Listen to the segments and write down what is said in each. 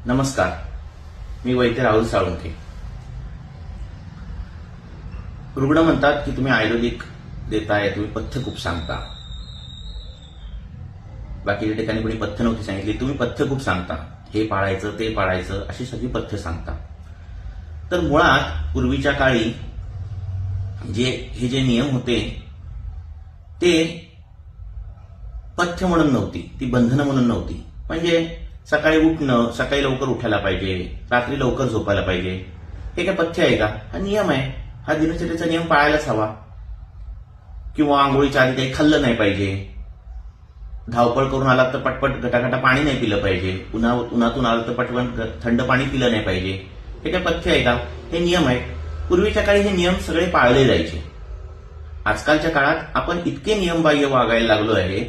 नमस्कार, मी वैद्य राहुल साळुंखे. रुग्ण म्हणतात की तुम्ही आयुर्वेदिक देताय, तुम्ही पथ्य खूप सांगता. बाकीच्या ठिकाणी कोणी पथ्य नव्हती सांगितली, तुम्ही पथ्य खूप सांगता. हे पाळायचं, ते पाळायचं, अशी सगळी पथ्य सांगता. तर मुळात पूर्वीच्या काळी हे जे नियम होते ते पथ्य म्हणून नव्हती, ती बंधनं म्हणून नव्हती. म्हणजे सकाळी उठणं, सकाळी लवकर उठायला पाहिजे, रात्री लवकर झोपायला पाहिजे, हे काय पथ्य आहे का? हा नियम आहे. हा दिनचर्येचा नियम पाळायलाच हवा. किंवा आंघोळीच्या आधी काही खाल्लं नाही पाहिजे, धावपळ करून आलात तर पटपट गटागटा पाणी नाही पिलं पाहिजे, उन्हातून आलं तर पटपट थंड पाणी पिलं नाही पाहिजे. हे काय पथ्य आहे का? हे नियम आहेत. पूर्वीच्या काळी हे नियम सगळे पाळले जायचे. आजकालच्या काळात आपण इतके नियमबाह्य वागायला लागलो आहे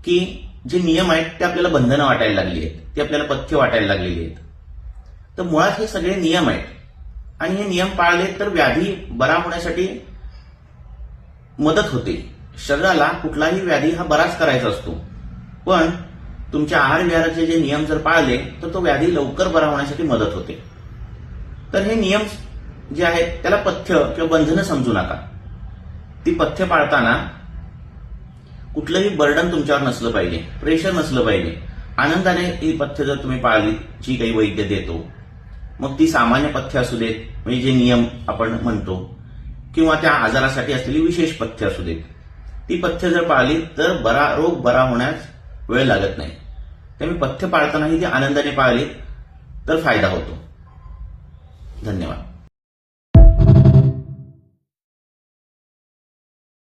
की जे नियम आहेत ते आपल्याला बंधनं वाटायला लागली आहेत, ते आपल्याला पथ्य वाटायला लागलेली आहेत. तर मुळात हे सगळे नियम आहेत आणि हे नियम पाळले तर व्याधी बरा होण्यासाठी मदत होते. शरीराला कुठलाही व्याधी हा बराच करायचा असतो, पण तुमच्या आहार विहाराचे जे नियम जर पाळले तर तो व्याधी लवकर बरा होण्यासाठी मदत होते. तर हे नियम जे आहेत त्याला पथ्य किंवा बंधनं समजू नका. ती पथ्य पाळताना कुठलंही बर्डन तुमच्यावर नसलं पाहिजे, प्रेशर नसलं पाहिजे. आनंदाने ही पथ्य जर तुम्ही पाळली, जी काही वैद्य देतो, मग ती सामान्य पथ्य असू देत, म्हणजे जे नियम आपण म्हणतो, किंवा त्या आजारासाठी असलेली विशेष पथ्य असू देत, ती पथ्य जर पाळली तर रोग बरा होण्यास वेळ लागत नाही. त्यामुळे पथ्य पाळतानाही ती आनंदाने पाळली तर फायदा होतो. धन्यवाद.